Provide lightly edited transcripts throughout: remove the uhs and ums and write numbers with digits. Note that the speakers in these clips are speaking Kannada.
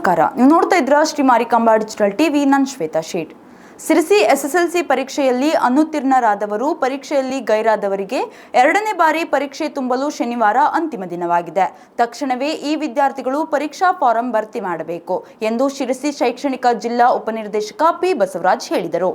ನಮಸ್ಕಾರ. ನೀವು ನೋಡ್ತಾ ಇದ್ದೀರಾ ಶ್ರೀ ಮಾರಿಕಾಂಬಾ ಡಿಜಿಟಲ್ ಟಿವಿ. ನಾನು ಶ್ವೇತಾ ಶೇಟ್. ಸಿರಸಿ ಎಸ್ಎಸ್ಎಲ್ಸಿ ಪರೀಕ್ಷೆಯಲ್ಲಿ ಅನುತ್ತೀರ್ಣರಾದವರು ಪರೀಕ್ಷೆಯಲ್ಲಿ ಗೈರಾದವರಿಗೆ ಎರಡನೇ ಬಾರಿ ಪರೀಕ್ಷೆ ತುಂಬಲು ಶನಿವಾರ ಅಂತಿಮ ದಿನವಾಗಿದೆ. ತಕ್ಷಣವೇ ಈ ವಿದ್ಯಾರ್ಥಿಗಳು ಪರೀಕ್ಷಾ ಫಾರಂ ಭರ್ತಿ ಮಾಡಬೇಕು ಎಂದು ಶಿರಸಿ ಶೈಕ್ಷಣಿಕ ಜಿಲ್ಲಾ ಉಪನಿರ್ದೇಶಕ ಪಿ ಬಸವರಾಜ್ ಹೇಳಿದರು.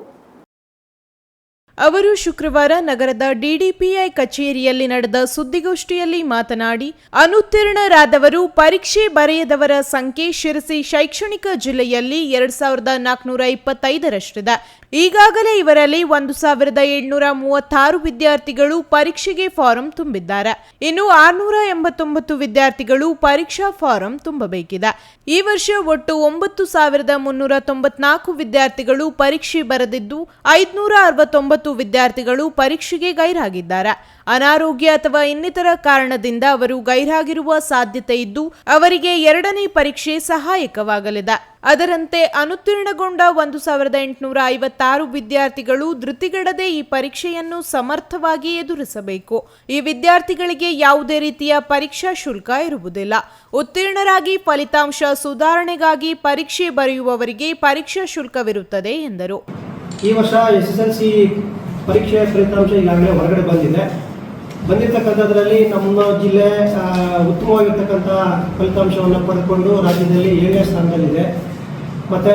ಅವರು ಶುಕ್ರವಾರ ನಗರದ ಡಿಡಿಪಿಐ ಕಚೇರಿಯಲ್ಲಿ ನಡೆದ ಸುದ್ದಿಗೋಷ್ಠಿಯಲ್ಲಿ ಮಾತನಾಡಿ, ಅನುತ್ತೀರ್ಣರಾದವರು ಪರೀಕ್ಷೆ ಬರೆಯದವರ ಸಂಖ್ಯೆ ಶಿರಸಿ ಶೈಕ್ಷಣಿಕ ಜಿಲ್ಲೆಯಲ್ಲಿ 2425ರಷ್ಟಿದೆ. ಈಗಾಗಲೇ ಇವರಲ್ಲಿ 1736 ವಿದ್ಯಾರ್ಥಿಗಳು ಪರೀಕ್ಷೆಗೆ ಫಾರಂ ತುಂಬಿದ್ದಾರೆ. ಇನ್ನು 689 ವಿದ್ಯಾರ್ಥಿಗಳು ಪರೀಕ್ಷಾ ಫಾರಂ ತುಂಬಬೇಕಿದೆ. ಈ ವರ್ಷ ಒಟ್ಟು 9394 ವಿದ್ಯಾರ್ಥಿಗಳು ಪರೀಕ್ಷೆ ಬರೆದಿದ್ದು 569 ವಿದ್ಯಾರ್ಥಿಗಳು ಪರೀಕ್ಷೆಗೆ ಗೈರಾಗಿದ್ದಾರೆ. ಅನಾರೋಗ್ಯ ಅಥವಾ ಇನ್ನಿತರ ಕಾರಣದಿಂದ ಅವರು ಗೈರಾಗಿರುವ ಸಾಧ್ಯತೆ ಇದ್ದು ಅವರಿಗೆ ಎರಡನೇ ಪರೀಕ್ಷೆ ಸಹಾಯಕವಾಗಲಿದೆ. ಅದರಂತೆ ಅನುತ್ತೀರ್ಣಗೊಂಡ 1856 ವಿದ್ಯಾರ್ಥಿಗಳು ಧೃತಿಗೆಡದೆ ಈ ಪರೀಕ್ಷೆಯನ್ನು ಸಮರ್ಥವಾಗಿ ಎದುರಿಸಬೇಕು. ಈ ವಿದ್ಯಾರ್ಥಿಗಳಿಗೆ ಯಾವುದೇ ರೀತಿಯ ಪರೀಕ್ಷಾ ಶುಲ್ಕ ಇರುವುದಿಲ್ಲ. ಉತ್ತೀರ್ಣರಾಗಿ ಫಲಿತಾಂಶ ಸುಧಾರಣೆಗಾಗಿ ಪರೀಕ್ಷೆ ಬರೆಯುವವರಿಗೆ ಪರೀಕ್ಷಾ ಶುಲ್ಕವಿರುತ್ತದೆ ಎಂದರು. ಈ ವರ್ಷ ಎಸ್ಎಸ್ಎಲ್ಸಿ ಪರೀಕ್ಷೆಯ ಫಲಿತಾಂಶ ಈಗಾಗಲೇ ಹೊರಗಡೆ ಬಂದಿರತಕ್ಕಂಥದ್ರಲ್ಲಿ ನಮ್ಮ ಜಿಲ್ಲೆ ಉತ್ತಮವಾಗಿರ್ತಕ್ಕಂಥ ಫಲಿತಾಂಶವನ್ನು ಪಡೆದುಕೊಂಡು ರಾಜ್ಯದಲ್ಲಿ 7ನೇ ಸ್ಥಾನದಲ್ಲಿದೆ. ಮತ್ತು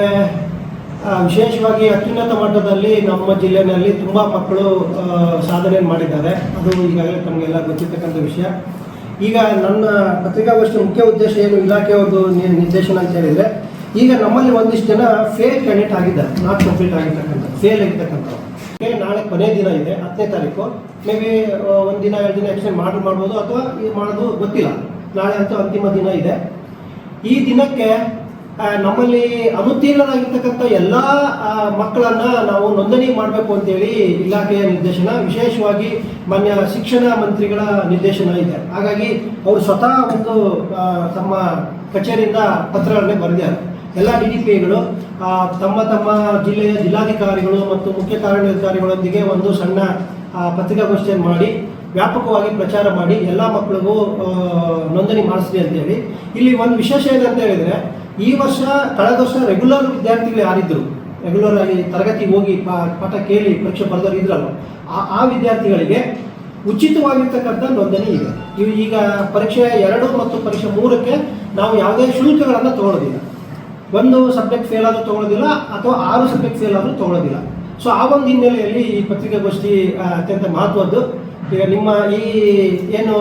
ವಿಶೇಷವಾಗಿ ಅತ್ಯುನ್ನತ ಮಟ್ಟದಲ್ಲಿ ನಮ್ಮ ಜಿಲ್ಲೆಯಲ್ಲಿ ತುಂಬ ಮಕ್ಕಳು ಸಾಧನೆ ಮಾಡಿದ್ದಾರೆ. ಅದು ಈಗಾಗಲೇ ತಮಗೆಲ್ಲ ಗೊತ್ತಿರ್ತಕ್ಕಂಥ ವಿಷಯ. ಈಗ ನನ್ನ ಪತ್ರಿಕಾಗೋಷ್ಠಿ ಮುಖ್ಯ ಉದ್ದೇಶ ಏನು, ಇಲಾಖೆಯವ್ರದ್ದು ನಿರ್ದೇಶನ ಅಂತ ಹೇಳಿದರೆ, ಈಗ ನಮ್ಮಲ್ಲಿ ಒಂದಿಷ್ಟು ಜನ ಫೇಲ್ ಕ್ಯಾಂಡಿಡೇಟ್ ಆಗಿದ್ದಾರೆ, ನಾಟ್ ಕಂಪ್ಲೀಟ್ ಆಗಿರ್ತಕ್ಕಂಥ ಫೇಲ್ ಆಗಿರ್ತಕ್ಕಂಥವ್ರು. ನಾಳೆ ಕೊನೆ ದಿನ ಇದೆ, 10ನೇ ತಾರೀಕು. ಮೇ ಬಿ ಒಂದು ದಿನ 2 ದಿನ ಎಕ್ಸ್ಟೆಂಡ್ ಮಾಡ್ಬೋದು ಅಥವಾ ಮಾಡೋದು ಗೊತ್ತಿಲ್ಲ. ನಾಳೆ ಅಂತೂ ಅಂತಿಮ ದಿನ ಇದೆ. ಈ ದಿನಕ್ಕೆ ನಮ್ಮಲ್ಲಿ ಅನುತ್ತೀರ್ಣರಾಗಿರ್ತಕ್ಕಂಥ ಎಲ್ಲ ಮಕ್ಕಳನ್ನು ನಾವು ನೋಂದಣಿ ಮಾಡಬೇಕು ಅಂತೇಳಿ ಇಲಾಖೆಯ ನಿರ್ದೇಶನ, ವಿಶೇಷವಾಗಿ ಮಾನ್ಯ ಶಿಕ್ಷಣ ಮಂತ್ರಿಗಳ ನಿರ್ದೇಶನ ಇದೆ. ಹಾಗಾಗಿ ಅವರು ಸ್ವತಃ ಒಂದು ತಮ್ಮ ಕಚೇರಿಯಿಂದ ಪತ್ರಗಳನ್ನೇ ಬರೆದಿದ್ದಾರೆ. ಎಲ್ಲ DDPIಗಳು ತಮ್ಮ ಜಿಲ್ಲೆಯ ಜಿಲ್ಲಾಧಿಕಾರಿಗಳು ಮತ್ತು ಮುಖ್ಯ ಕಾರ್ಯಾಧಿಕಾರಿಗಳೊಂದಿಗೆ ಒಂದು ಸಣ್ಣ ಪತ್ರಿಕಾಗೋಷ್ಠಿಯನ್ನು ಮಾಡಿ ವ್ಯಾಪಕವಾಗಿ ಪ್ರಚಾರ ಮಾಡಿ ಎಲ್ಲ ಮಕ್ಕಳಿಗೂ ನೋಂದಣಿ ಮಾಡಿಸ್ಲಿ ಅಂತೇಳಿ. ಇಲ್ಲಿ ಒಂದು ವಿಶೇಷ ಏನಂತ ಹೇಳಿದರೆ, ಈ ವರ್ಷ ಕಳೆದ ವರ್ಷ ರೆಗ್ಯುಲರ್ ವಿದ್ಯಾರ್ಥಿಗಳು ಯಾರಿದ್ದರು, ರೆಗ್ಯುಲರ್ ಆಗಿ ತರಗತಿಗೆ ಹೋಗಿ ಪಾಠ ಕೇಳಿ ಪರೀಕ್ಷೆ ಬರೆದವರು ಇದ್ರಲ್ಲ, ಆ ವಿದ್ಯಾರ್ಥಿಗಳಿಗೆ ಉಚಿತವಾಗಿರ್ತಕ್ಕಂಥ ನೋಂದಣಿ ಇದೆ. ಈಗ ಪರೀಕ್ಷೆ 2 ಮತ್ತು ಪರೀಕ್ಷೆ 3ಕ್ಕೆ ನಾವು ಯಾವುದೇ ಶುಲ್ಕಗಳನ್ನು ತಗೊಳ್ಳೋದಿಲ್ಲ. ಒಂದು ಸಬ್ಜೆಕ್ಟ್ ಫೇಲ್ ಆದರೂ ತೊಗೊಳ್ಳೋದಿಲ್ಲ ಅಥವಾ 6 ಸಬ್ಜೆಕ್ಟ್ ಫೇಲ್ ಆದರೂ ತೊಗೊಳ್ಳೋದಿಲ್ಲ. ಸೊ ಆ ಒಂದು ಹಿನ್ನೆಲೆಯಲ್ಲಿ ಈ ಪತ್ರಿಕಾಗೋಷ್ಠಿ ಅತ್ಯಂತ ಮಹತ್ವದ್ದು. ಈಗ ನಿಮ್ಮ ಈ ಏನು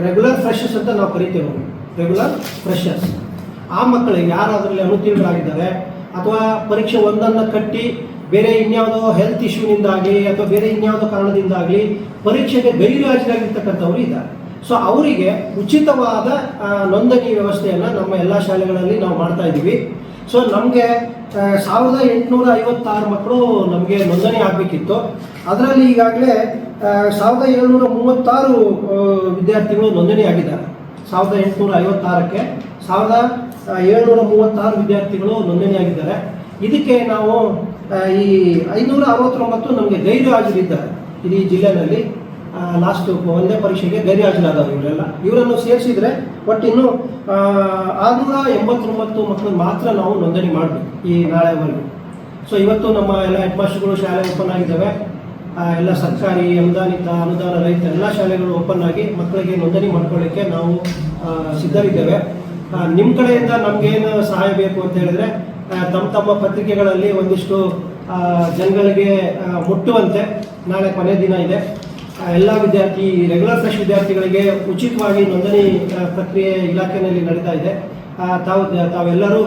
ರೆಗ್ಯುಲರ್ ಫ್ರೆಷರ್ಸ್ ಅಂತ ನಾವು ಕರಿತೇವೆ, ರೆಗ್ಯುಲರ್ ಫ್ರೆಷರ್ಸ್, ಆ ಮಕ್ಕಳಿಗೆ ಯಾರು ಅದರಲ್ಲಿ ಅನುತ್ತೀರ್ಣರಾಗಿದ್ದಾರೆ ಅಥವಾ ಪರೀಕ್ಷೆ 1ಅನ್ನು ಕಟ್ಟಿ ಬೇರೆ ಇನ್ಯಾವುದೋ ಹೆಲ್ತ್ ಇಶ್ಯೂನಿಂದಾಗಲಿ ಅಥವಾ ಬೇರೆ ಇನ್ಯಾವುದೋ ಕಾರಣದಿಂದಾಗಲಿ ಪರೀಕ್ಷೆಗೆ ಗೈರುಹಾಜರಾಗಿರ್ತಕ್ಕಂಥವ್ರು ಇದ್ದಾರೆ. ಸೊ ಅವರಿಗೆ ಉಚಿತವಾದ ನೋಂದಣಿ ವ್ಯವಸ್ಥೆಯನ್ನು ನಮ್ಮ ಎಲ್ಲ ಶಾಲೆಗಳಲ್ಲಿ ನಾವು ಮಾಡ್ತಾ ಇದ್ದೀವಿ. ಸೊ ನಮಗೆ 1856 ಮಕ್ಕಳು ನಮಗೆ ನೋಂದಣಿ ಆಗಬೇಕಿತ್ತು. ಅದರಲ್ಲಿ ಈಗಾಗಲೇ 1736 ವಿದ್ಯಾರ್ಥಿಗಳು ನೋಂದಣಿ ಆಗಿದ್ದಾರೆ. 1856ಕ್ಕೆ 1736 ವಿದ್ಯಾರ್ಥಿಗಳು ನೋಂದಣಿ ಆಗಿದ್ದಾರೆ. ಇದಕ್ಕೆ ನಾವು ಈ 569 ನಮಗೆ ಗೈರು ಹಾಜರಿದ್ದಾರೆ ಇಡೀ ಜಿಲ್ಲೆಯಲ್ಲಿ. ಲಾಸ್ಟ್ ಒಂದೇ ಪರೀಕ್ಷೆಗೆ ಗೈರು ಹಾಜರಾದವರು ಇವರನ್ನು ಸೇರಿಸಿದರೆ ಒಟ್ಟು ಇನ್ನೂ 689 ಮಕ್ಕಳು ಮಾತ್ರ ನಾವು ನೋಂದಣಿ ಮಾಡಬೇಕು ಈ ನಾಳೆವರೆಗೂ. ಸೊ ಇವತ್ತು ನಮ್ಮ ಎಲ್ಲ ಹೆಡ್ ಮಾಸ್ಟರ್ಗಳು ಶಾಲೆ ಓಪನ್ ಆಗಿದ್ದಾವೆ. ಎಲ್ಲ ಸರ್ಕಾರಿ ಅನುದಾನ ರಹಿತ ಎಲ್ಲ ಶಾಲೆಗಳು ಓಪನ್ ಆಗಿ ಮಕ್ಕಳಿಗೆ ನೋಂದಣಿ ಮಾಡ್ಕೊಳ್ಳಿಕ್ಕೆ ನಾವು ಸಿದ್ಧರಿದ್ದೇವೆ. ನಿಮ್ಮ ಕಡೆಯಿಂದ ನಮಗೇನು ಸಹಾಯ ಬೇಕು ಅಂತ ಹೇಳಿದರೆ, ತಮ್ಮ ಪತ್ರಿಕೆಗಳಲ್ಲಿ ಒಂದಿಷ್ಟು ಜನಗಳಿಗೆ ಮುಟ್ಟುವಂತೆ ನಾಳೆ ಕೊನೆ ದಿನ ಇದೆ. ಎಲ್ಲ ರೆಗ್ಯುಲರ್ ವಿದ್ಯಾರ್ಥಿಗಳಿಗೆ ಉಚಿತವಾಗಿ ನೋಂದಣಿ ಪ್ರಕ್ರಿಯೆ ಇಲಾಖೆಯಲ್ಲಿ ನಡೀತಾ ಇದೆ. ತಾವೆಲ್ಲರೂ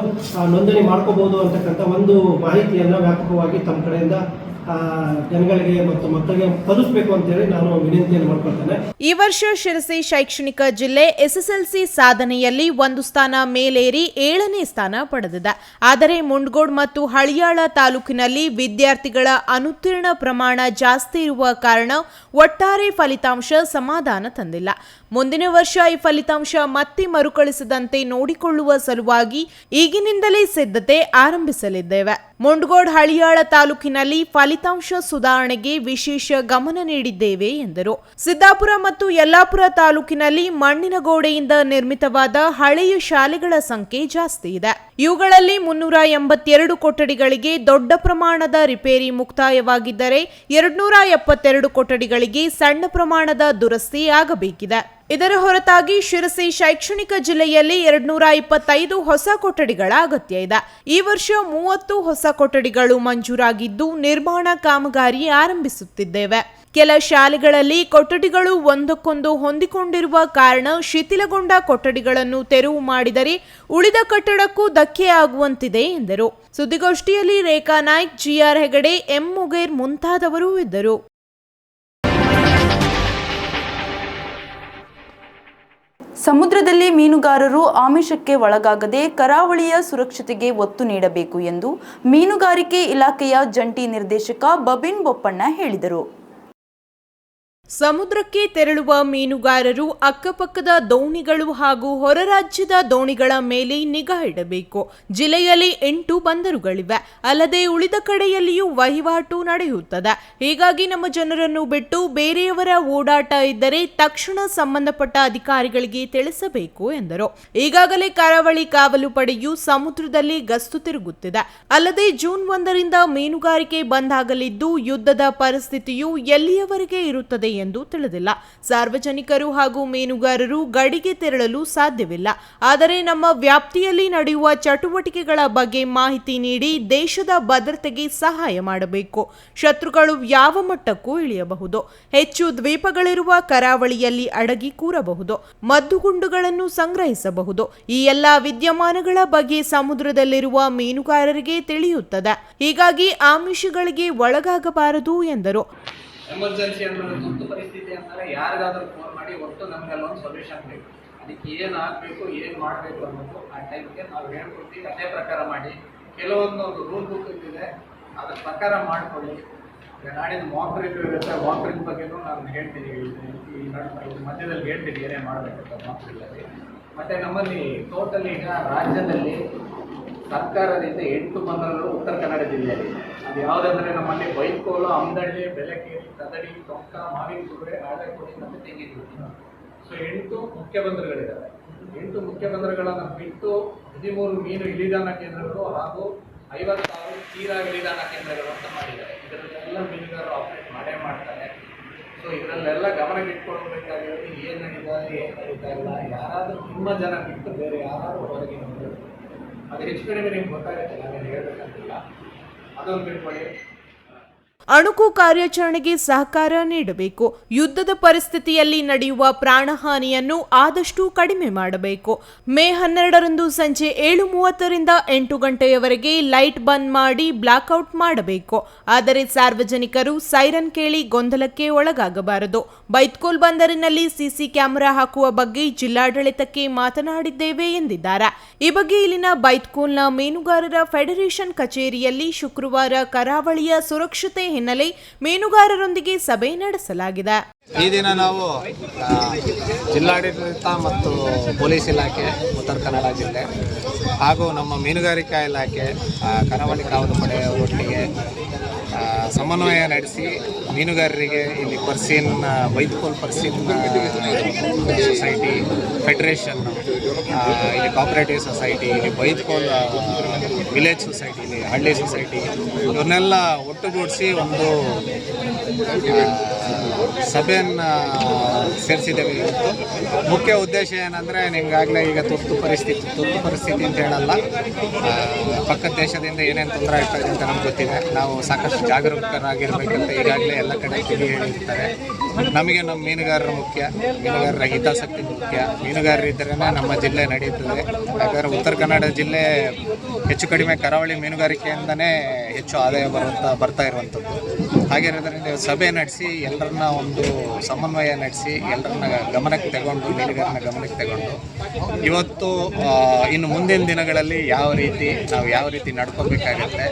ನೋಂದಣಿ ಮಾಡ್ಕೋಬಹುದು ಅಂತಕ್ಕಂಥ ಒಂದು ಮಾಹಿತಿಯನ್ನು ವ್ಯಾಪಕವಾಗಿ ತಮ್ಮ ಕಡೆಯಿಂದ ಜನಗಳಿಗೆ ಮತ್ತು ಮಕ್ಕಳಿಗೆ ತಲುಪಬೇಕು ಅಂತ ಹೇಳಿ ನಾನು ವಿನಂತಿಯನ್ನು ಮಾಡ್ಕೊಳ್ತೇನೆ. ಈ ವರ್ಷ ಶಿರಸಿ ಶೈಕ್ಷಣಿಕ ಜಿಲ್ಲೆ ಎಸ್ಎಸ್ಎಲ್ಸಿ ಸಾಧನೆಯಲ್ಲಿ 1 ಸ್ಥಾನ ಮೇಲೇರಿ 7ನೇ ಸ್ಥಾನ ಪಡೆದಿದೆ. ಆದರೆ ಮುಂಡಗೋಡ್ ಮತ್ತು ಹಳಿಯಾಳ ತಾಲೂಕಿನಲ್ಲಿ ವಿದ್ಯಾರ್ಥಿಗಳ ಅನುತ್ತೀರ್ಣ ಪ್ರಮಾಣ ಜಾಸ್ತಿ ಇರುವ ಕಾರಣ ಒಟ್ಟಾರೆ ಫಲಿತಾಂಶ ಸಮಾಧಾನ ತಂದಿಲ್ಲ. ಮುಂದಿನ ವರ್ಷ ಈ ಫಲಿತಾಂಶ ಮತ್ತೆ ಮರುಕಳಿಸದಂತೆ ನೋಡಿಕೊಳ್ಳುವ ಸಲುವಾಗಿ ಈಗಿನಿಂದಲೇ ಸಿದ್ಧತೆ ಆರಂಭಿಸಲಿದ್ದೇವೆ. ಮುಂಡಗೋಡ್ ಹಳಿಯಾಳ ತಾಲೂಕಿನಲ್ಲಿ ಫಲಿತಾಂಶ ಫಲಿತಾಂಶ ಸುಧಾರಣೆಗೆ ವಿಶೇಷ ಗಮನ ನೀಡಿದ್ದೇವೆ ಎಂದರು. ಸಿದ್ದಾಪುರ ಮತ್ತು ಯಲ್ಲಾಪುರ ತಾಲೂಕಿನಲ್ಲಿ ಮಣ್ಣಿನ ಗೋಡೆಯಿಂದ ನಿರ್ಮಿತವಾದ ಹಳೆಯ ಶಾಲೆಗಳ ಸಂಖ್ಯೆ ಜಾಸ್ತಿ ಇದೆ. ಇವುಗಳಲ್ಲಿ 382 ಕೊಠಡಿಗಳಿಗೆ ದೊಡ್ಡ ಪ್ರಮಾಣದ ರಿಪೇರಿ ಮುಕ್ತಾಯವಾಗಿದ್ದರೆ 272 ಕೊಠಡಿಗಳಿಗೆ ಸಣ್ಣ ಪ್ರಮಾಣದ ದುರಸ್ತಿ ಆಗಬೇಕಿದೆ. ಇದರ ಹೊರತಾಗಿ ಶಿರಸಿ ಶೈಕ್ಷಣಿಕ ಜಿಲ್ಲೆಯಲ್ಲಿ 225 ಹೊಸ ಕೊಠಡಿಗಳ ಅಗತ್ಯ ಇದೆ. ಈ ವರ್ಷ 30 ಹೊಸ ಕೊಠಡಿಗಳು ಮಂಜೂರಾಗಿದ್ದು ನಿರ್ಮಾಣ ಕಾಮಗಾರಿ ಆರಂಭಿಸುತ್ತಿದ್ದೇವೆ. ಕೆಲ ಶಾಲೆಗಳಲ್ಲಿ ಕೊಠಡಿಗಳು ಒಂದಕ್ಕೊಂದು ಹೊಂದಿಕೊಂಡಿರುವ ಕಾರಣ ಶಿಥಿಲಗೊಂಡ ಕೊಠಡಿಗಳನ್ನು ತೆರವು ಮಾಡಿದರೆ ಉಳಿದ ಕಟ್ಟಡಕ್ಕೂ ಧಕ್ಕೆ ಆಗುವಂತಿದೆ ಎಂದರು. ಸುದ್ದಿಗೋಷ್ಠಿಯಲ್ಲಿ ರೇಖಾ ನಾಯ್ಕ್, ಜಿಆರ್ ಹೆಗಡೆ, ಎಂ ಮುಗೇರ್ ಮುಂತಾದವರು ಇದ್ದರು. ಸಮುದ್ರದಲ್ಲಿ ಮೀನುಗಾರರು ಆಮಿಷಕ್ಕೆ ಒಳಗಾಗದೆ ಕರಾವಳಿಯ ಸುರಕ್ಷತೆಗೆ ಒತ್ತು ನೀಡಬೇಕು ಎಂದು ಮೀನುಗಾರಿಕೆ ಇಲಾಖೆಯ ಜಂಟಿ ನಿರ್ದೇಶಕ ಬಬಿನ್ ಬೊಪ್ಪಣ್ಣ ಹೇಳಿದರು. ಸಮುದ್ರಕ್ಕೆ ತೆರಳುವ ಮೀನುಗಾರರು ಅಕ್ಕಪಕ್ಕದ ದೋಣಿಗಳು ಹಾಗೂ ಹೊರ ರಾಜ್ಯದ ದೋಣಿಗಳ ಮೇಲೆ ನಿಗಾ ಇಡಬೇಕು. ಜಿಲ್ಲೆಯಲ್ಲಿ 8 ಬಂದರುಗಳಿವೆ. ಅಲ್ಲದೆ ಉಳಿದ ಕಡೆಯಲ್ಲಿಯೂ ವಹಿವಾಟು ನಡೆಯುತ್ತದೆ. ಹೀಗಾಗಿ ನಮ್ಮ ಜನರನ್ನು ಬಿಟ್ಟು ಬೇರೆಯವರ ಓಡಾಟ ಇದ್ದರೆ ತಕ್ಷಣ ಸಂಬಂಧಪಟ್ಟ ಅಧಿಕಾರಿಗಳಿಗೆ ತಿಳಿಸಬೇಕು ಎಂದರು. ಈಗಾಗಲೇ ಕರಾವಳಿ ಕಾವಲು ಪಡೆಯು ಸಮುದ್ರದಲ್ಲಿ ಗಸ್ತು ತಿರುಗುತ್ತಿದೆ. ಅಲ್ಲದೆ ಜೂನ್ 1ರಿಂದ ಮೀನುಗಾರಿಕೆ ಬಂದ್ ಆಗಲಿದ್ದು ಯುದ್ಧದ ಪರಿಸ್ಥಿತಿಯು ಎಲ್ಲಿಯವರೆಗೆ ಇರುತ್ತದೆ ಎಂದು ತಿಳಿದಿಲ್ಲ. ಸಾರ್ವಜನಿಕರು ಹಾಗೂ ಮೀನುಗಾರರು ಗಡಿಗೆ ತೆರಳಲು ಸಾಧ್ಯವಿಲ್ಲ. ಆದರೆ ನಮ್ಮ ವ್ಯಾಪ್ತಿಯಲ್ಲಿ ನಡೆಯುವ ಚಟುವಟಿಕೆಗಳ ಬಗ್ಗೆ ಮಾಹಿತಿ ನೀಡಿ ದೇಶದ ಭದ್ರತೆಗೆ ಸಹಾಯ ಮಾಡಬೇಕು. ಶತ್ರುಗಳು ಯಾವ ಮಟ್ಟಕ್ಕೂ ಇಳಿಯಬಹುದು. ಹೆಚ್ಚು ದ್ವೀಪಗಳಿರುವ ಕರಾವಳಿಯಲ್ಲಿ ಅಡಗಿ ಕೂರಬಹುದು. ಮದ್ದುಗುಂಡುಗಳನ್ನು ಸಂಗ್ರಹಿಸಬಹುದು. ಈ ಎಲ್ಲಾ ವಿದ್ಯಮಾನಗಳ ಬಗ್ಗೆ ಸಮುದ್ರದಲ್ಲಿರುವ ಮೀನುಗಾರರಿಗೆ ತಿಳಿಯುತ್ತದೆ. ಹೀಗಾಗಿ ಆಮಿಷಗಳಿಗೆ ಒಳಗಾಗಬಾರದು ಎಂದರು. ಎಮರ್ಜೆನ್ಸಿ ಅಂದರೆ ತುರ್ತು ಪರಿಸ್ಥಿತಿ ಅಂತಾರೆ ಯಾರಿಗಾದ್ರೂ ಫೋನ್ ಮಾಡಿ ಒಟ್ಟು ನಮಗೆ ಅಲ್ಲೊಂದು ಸೊಲ್ಯೂಷನ್ ಬೇಕು. ಅದಕ್ಕೆ ಏನು ಆಗಬೇಕು, ಏನು ಮಾಡಬೇಕು ಅನ್ನೋದು ಆ ಟೈಮ್ಗೆ ನಾವು ಹೇಳ್ಕೊಡ್ತೀವಿ. ಅದೇ ಪ್ರಕಾರ ಮಾಡಿ. ಕೆಲವೊಂದು ರೂಲ್ ಬುಕ್ ಇದೆ, ಅದ್ರ ಪ್ರಕಾರ ಮಾಡಿಕೊಳ್ಳಿ. ನಾಡಿದ್ದು ಮಾಕ್ ರಿವ್ಯೂ ಇರುತ್ತೆ. ಮಾಕ್ ರಿವ್ಯೂ ಬಗ್ಗೆನೂ ನಾನು ಹೇಳ್ತೀನಿ. ಈ ಮಧ್ಯದಲ್ಲಿ ಹೇಳ್ತೀನಿ ಏನೇ ಮಾಡಬೇಕಂತ ಮಾಕ್ ರಿವ್ಯೂಲ್ಲಿ. ಮತ್ತು ನಮ್ಮಲ್ಲಿ ಟೋಟಲಿ ಈಗ ರಾಜ್ಯದಲ್ಲಿ ಸರ್ಕಾರದಿಂದ 8 ಬಂದರುಗಳು ಉತ್ತರ ಕನ್ನಡ ಜಿಲ್ಲೆಯಲ್ಲಿ. ಅದು ಯಾವುದಂದರೆ ನಮ್ಮಲ್ಲಿ ಬೈಕೋಲು, ಅಮದಳ್ಳಿ, ಬೆಳಕೇರಿ, ಕದಡಿ, ತೊಂಕ, ಮಾವಿನಕುದುರೆ, ಆಳೆಕೋಡಿ ಮತ್ತು ತೆಂಗಿನಗುಡಿ. ಸೊ 8 ಮುಖ್ಯ ಬಂದರುಗಳಿದ್ದಾವೆ. 8 ಮುಖ್ಯ ಬಂದರುಗಳನ್ನು ಬಿಟ್ಟು 13 ಮೀನು ಇಳಿದಾಣ ಕೇಂದ್ರಗಳು ಹಾಗೂ 56 ತೀರಾ ಇಳಿದಾಣ ಕೇಂದ್ರಗಳು ಅಂತ ಮಾಡಿದ್ದಾರೆ. ಇದರಲ್ಲೆಲ್ಲ ಮೀನುಗಾರರು ಆಪರೇಟ್ ಮಾಡ್ತಾರೆ. ಸೊ ಇದರಲ್ಲೆಲ್ಲ ಗಮನಕ್ಕೆ ಇಟ್ಕೊಳ್ಬೇಕಾಗಿರೋದು ಏನು ನಡೀತಾ ಇಲ್ಲ. ಯಾರಾದರೂ ತುಂಬ ಜನ ಬಿಟ್ಟು ಬೇರೆ ಯಾರಾದರೂ ಹೊರಗೆ ನೋಡಬೇಕು. ಅದು ಹೆಚ್ಚು ಕಡಿಮೆ ನಿಮ್ಗೆ ಗೊತ್ತಾಗುತ್ತೆ, ನಾವೇನು ಹೇಳ್ಬೇಕಂತಿಲ್ಲ. ಅದೊಂದು ಬಿಟ್ಕೊಳ್ಳಿ. ಅಣುಕು ಕಾರ್ಯಾಚರಣೆಗೆ ಸಹಕಾರ ನೀಡಬೇಕು. ಯುದ್ಧದ ಪರಿಸ್ಥಿತಿಯಲ್ಲಿ ನಡೆಯುವ ಪ್ರಾಣಹಾನಿಯನ್ನು ಆದಷ್ಟು ಕಡಿಮೆ ಮಾಡಬೇಕು. ಮೇ 12ರಂದು ಸಂಜೆ 7:30ರಿಂದ 8 ಗಂಟೆಯವರೆಗೆ ಲೈಟ್ ಬಂದ್ ಮಾಡಿ ಬ್ಲಾಕ್ಔಟ್ ಮಾಡಬೇಕು. ಆದರೆ ಸಾರ್ವಜನಿಕರು ಸೈರನ್ ಕೇಳಿ ಗೊಂದಲಕ್ಕೆ ಒಳಗಾಗಬಾರದು. ಬೈತ್ಕೋಲ್ ಬಂದರಿನಲ್ಲಿ ಸಿಸಿ ಕ್ಯಾಮೆರಾ ಹಾಕುವ ಬಗ್ಗೆ ಜಿಲ್ಲಾಡಳಿತಕ್ಕೆ ಮಾತನಾಡಿದ್ದೇವೆ ಎಂದಿದ್ದಾರೆ. ಈ ಬಗ್ಗೆ ಇಲ್ಲಿನ ಬೈತ್ಕೋಲ್ನ ಮೀನುಗಾರರ ಫೆಡರೇಷನ್ ಕಚೇರಿಯಲ್ಲಿ ಶುಕ್ರವಾರ ಕರಾವಳಿಯ ಸುರಕ್ಷತೆ ಹಿನ್ನೆಲೆ ಮೀನುಗಾರರೊಂದಿಗೆ ಸಭೆ ನಡೆಸಲಾಗಿದೆ. ಈ ದಿನ ನಾವು ಜಿಲ್ಲಾಡಳಿತ ಮತ್ತು ಪೊಲೀಸ್ ಇಲಾಖೆ ಉತ್ತರ ಕನ್ನಡ ಜಿಲ್ಲೆ ಹಾಗೂ ನಮ್ಮ ಮೀನುಗಾರಿಕಾ ಇಲಾಖೆ ಕರಾವಳಿ ಕಾವಲು ಪಡೆ ಒಟ್ಟಿಗೆ ಸಮನ್ವಯ ನಡೆಸಿ ಮೀನುಗಾರರಿಗೆ ಇಲ್ಲಿ ಪರ್ಸಿನ್ ಬೈತ್ಕೋಲ್ ಪರ್ಸಿನ್ ಸೊಸೈಟಿ ಫೆಡರೇಷನ್, ಇಲ್ಲಿ ಕೋಆಪರೇಟಿವ್ ಸೊಸೈಟಿ, ಇಲ್ಲಿ ಬೈತ್ಕೋಲ್ ವಿಲೇಜ್ ಸೊಸೈಟಿ, ಇಲ್ಲಿ ಹಳ್ಳಿ ಸೊಸೈಟಿ ಇವನ್ನೆಲ್ಲ ಒಟ್ಟುಗೂಡಿಸಿ ಒಂದು ಸಭೆಯನ್ನು ಸೇರಿಸಿದ್ದೇವೆ. ಇವತ್ತು ಮುಖ್ಯ ಉದ್ದೇಶ ಏನಂದರೆ, ನಿಮಗಾಗಲೇ ಈಗ ತುರ್ತು ಪರಿಸ್ಥಿತಿ ಅಂತ ಹೇಳಲ್ಲ, ಪಕ್ಕದ ದೇಶದಿಂದ ಏನೇನು ತೊಂದರೆ ಆಗ್ತಾಯಿದೆ ಅಂತ ನಮ್ಗೆ ಗೊತ್ತಿದೆ. ನಾವು ಸಾಕಷ್ಟು ಜಾಗರೂಕರಾಗಿರ್ಬೇಕಂತ ಈಗಾಗಲೇ ಎಲ್ಲ ಕಡೆ ತಿಳಿ ಹೇಳಿರ್ತಾರೆ. ನಮಗೆ ನಮ್ಮ ಮೀನುಗಾರರು ಮುಖ್ಯ, ಮೀನುಗಾರರ ಹಿತಾಸಕ್ತಿ ಮುಖ್ಯ. ಮೀನುಗಾರರಿದ್ದರೆ ನಮ್ಮ ಜಿಲ್ಲೆ ನಡೆಯುತ್ತದೆ. ಯಾಕಂದರೆ ಉತ್ತರ ಕನ್ನಡ ಜಿಲ್ಲೆ ಹೆಚ್ಚು ಕಡಿಮೆ ಕರಾವಳಿ ಮೀನುಗಾರಿಕೆಯಿಂದನೇ ಹೆಚ್ಚು ಆದಾಯ ಬರ್ತಾ ಇರುವಂಥದ್ದು. ಹಾಗಿರೋದ್ರಿಂದ ಸಭೆ ನಡೆಸಿ ಎಲ್ಲರನ್ನ ಒಂದು ಸಮನ್ವಯ ನಡೆಸಿ ಎಲ್ಲರನ್ನ ಗಮನಕ್ಕೆ ತಗೊಂಡು ಮೀನುಗಾರನ ಗಮನಕ್ಕೆ ತಗೊಂಡು ಇವತ್ತು ಇನ್ನು ಮುಂದಿನ ದಿನಗಳಲ್ಲಿ ಯಾವ ರೀತಿ ನಡ್ಕೋಬೇಕಾಗತ್ತೆ.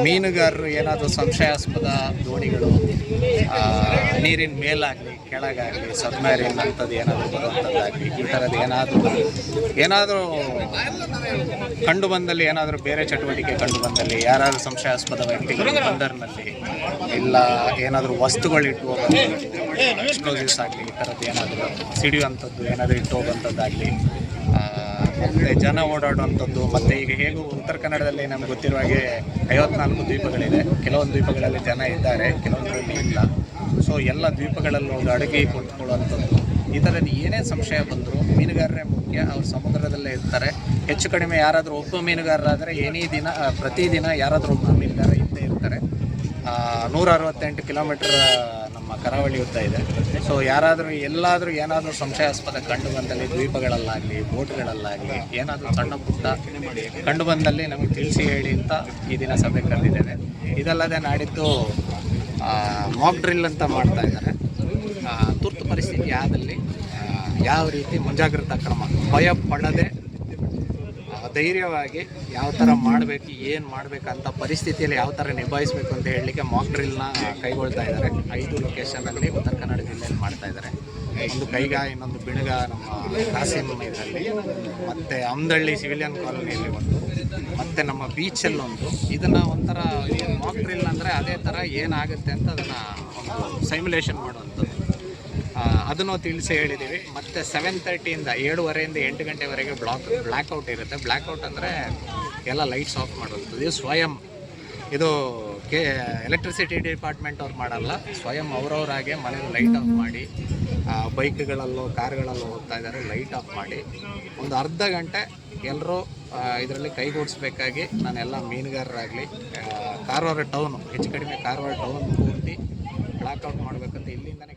ಮೀನುಗಾರರು ಏನಾದರೂ ಸಂಶಯಾಸ್ಪದ ದೋಣಿಗಳು ನೀರಿನ ಮೇಲಾಗಲಿ ಕೆಳಗಾಗಲಿ ಸಬ್ಮರೀನ್ ಅಂಥದ್ದು ಏನಾದರೂ ಬರುವಂಥದ್ದಾಗಲಿ ಈ ಥರದ್ದು ಏನಾದರೂ ಕಂಡು ಬಂದಲ್ಲಿ ಏನಾದರೂ ಬೇರೆ ಚಟುವಟಿಕೆ ಕಂಡು ಬಂದಲ್ಲಿ ಯಾರಾದರೂ ಸಂಶಯಾಸ್ಪದ ವ್ಯಕ್ತಿಗಳು ಅಂಡರ್ನಲ್ಲಿ ಇಲ್ಲ ಏನಾದರೂ ವಸ್ತುಗಳು ಇಟ್ಟು ಹೋಗೋದು ಎಕ್ಸ್ಪ್ಲೋಸಿವ್ಸ್ ಆಗಲಿ ಈ ಥರದ್ದು ಏನಾದರೂ ಸಿಡಿಯುವಂಥದ್ದು ಏನಾದರೂ ಇಟ್ಟು ಹೋಗುವಂಥದ್ದಾಗಲಿ ಮತ್ತು ಜನ ಓಡಾಡುವಂಥದ್ದು ಮತ್ತು ಈಗ ಹೇಗೂ ಉತ್ತರ ಕನ್ನಡದಲ್ಲಿ ನಮ್ಗೆ ಗೊತ್ತಿರುವ ಹಾಗೆ 54 ದ್ವೀಪಗಳಿದೆ. ಕೆಲವೊಂದು ದ್ವೀಪಗಳಲ್ಲಿ ಜನ ಇದ್ದಾರೆ, ಕೆಲವೊಂದರಲ್ಲಿ ಇಲ್ಲ. ಸೊ ಎಲ್ಲ ದ್ವೀಪಗಳಲ್ಲಿ ಹೋಗಿ ಅಡುಗೆ ಕೊಂಡ್ಕೊಳ್ಳುವಂಥದ್ದು ಈ ಥರದ್ದು ಏನೇ ಸಂಶಯ ಬಂದರೂ ಮೀನುಗಾರರೇ ಮುಖ್ಯ. ಅವ್ರು ಸಮುದ್ರದಲ್ಲೇ ಇರ್ತಾರೆ. ಹೆಚ್ಚು ಕಡಿಮೆ ಯಾರಾದರೂ ಒಬ್ಬ ಮೀನುಗಾರರಾದರೆ ಪ್ರತಿದಿನ ಯಾರಾದರೂ ಒಬ್ಬ ಮೀನುಗಾರ ಇದ್ದೇ ಇರ್ತಾರೆ. 168 ಕಿಲೋಮೀಟರ್ ನಮ್ಮ ಕರಾವಳಿ ಉದ್ದ ಇದೆ. ಸೊ ಎಲ್ಲಾದರೂ ಏನಾದರೂ ಸಂಶಯಾಸ್ಪದ ಕಂಡು ಬಂದಲ್ಲಿ ದ್ವೀಪಗಳಲ್ಲಾಗಲಿ ಬೋಟ್ಗಳಲ್ಲಾಗಲಿ ಏನಾದರೂ ಸಣ್ಣ ಪುಟ್ಟ ಕಂಡು ಬಂದಲ್ಲಿ ನಮಗೆ ತಿಳಿಸಿ ಹೇಳಿ ಅಂತ ಈ ದಿನ ಸಭೆ ಕರೆದಿದ್ದೇವೆ. ಇದಲ್ಲದೆ ನಾಡಿದ್ದು ಮಾಕ್ ಡ್ರಿಲ್ ಅಂತ ಮಾಡ್ತಾ ಇದ್ದಾರೆ. ತುರ್ತು ಪರಿಸ್ಥಿತಿ ಆದಲ್ಲಿ ಯಾವ ರೀತಿ ಮುಂಜಾಗ್ರತಾ ಕ್ರಮ ಭಯ ಪಡದೆ ಧೈರ್ಯವಾಗಿ ಯಾವ ಥರ ಮಾಡಬೇಕು ಏನು ಮಾಡಬೇಕಂತ ಪರಿಸ್ಥಿತಿಯಲ್ಲಿ ಯಾವ ಥರ ನಿಭಾಯಿಸಬೇಕು ಅಂತ ಹೇಳಲಿಕ್ಕೆ ಮಾಕ್ ಡ್ರಿಲ್ನ ಕೈಗೊಳ್ತಾ ಇದ್ದಾರೆ. 5 ಲೊಕೇಶನಲ್ಲಿ ಉತ್ತರ ಕನ್ನಡ ಜಿಲ್ಲೆಯಲ್ಲಿ ಮಾಡ್ತಾ ಇದ್ದಾರೆ. ಒಂದು ಕೈಗಾ, ಇನ್ನೊಂದು ಬಿಣಗ ನಮ್ಮ ಕಾಸಿಮ್ ಇದರಲ್ಲಿ, ಮತ್ತು ಅಮ್ದಳ್ಳಿ ಸಿವಿಲಿಯನ್ ಕಾಲೋನಿಯಲ್ಲಿ ಒಂದು, ಮತ್ತು ನಮ್ಮ ಬೀಚಲ್ಲೊಂದು. ಇದನ್ನು ಒಂಥರ ಮಾಕ್ ಡ್ರಿಲ್ ಅಂದರೆ ಅದೇ ಥರ ಏನಾಗುತ್ತೆ ಅಂತ ಅದನ್ನು ಒಂದು ಸೈಮ್ಯುಲೇಷನ್ ಮಾಡುವಂಥದ್ದು ಅದನ್ನು ತಿಳಿಸಿ ಹೇಳಿದ್ದೀವಿ. ಮತ್ತು 7:30 7:30 8 ಗಂಟೆವರೆಗೆ ಬ್ಲ್ಯಾಕ್ಔಟ್ ಇರುತ್ತೆ. ಬ್ಲ್ಯಾಕ್ಔಟ್ ಅಂದರೆ ಎಲ್ಲ ಲೈಟ್ಸ್ ಆಫ್ ಮಾಡುವಂಥದ್ದು. ಇದು ಸ್ವಯಂ ಎಲೆಕ್ಟ್ರಿಸಿಟಿ ಡಿಪಾರ್ಟ್ಮೆಂಟ್ ಅವ್ರು ಮಾಡಲ್ಲ, ಸ್ವಯಂ ಅವರವರಾಗೆ ಮನೇಲಿ ಲೈಟ್ ಆಫ್ ಮಾಡಿ, ಬೈಕ್ಗಳಲ್ಲೋ ಕಾರ್ಗಳಲ್ಲೋ ಹೋಗ್ತಾ ಇದ್ದಾರೆ, ಲೈಟ್ ಆಫ್ ಮಾಡಿ ಒಂದು ಅರ್ಧ ಗಂಟೆ ಎಲ್ಲರೂ ಇದರಲ್ಲಿ ಕೈಗೂಡಿಸ್ಬೇಕಾಗಿ ನಾನೆಲ್ಲ ಮೀನುಗಾರರಾಗಲಿ ಕಾರವಾರ ಟೌನು ಹೆಚ್ಚು ಕಡಿಮೆ ಕಾರವಾರ ಟೌನ್ ಪೂರ್ತಿ ಬ್ಲ್ಯಾಕ್ಔಟ್ ಮಾಡಬೇಕಂತ ಇಲ್ಲಿಂದನೇ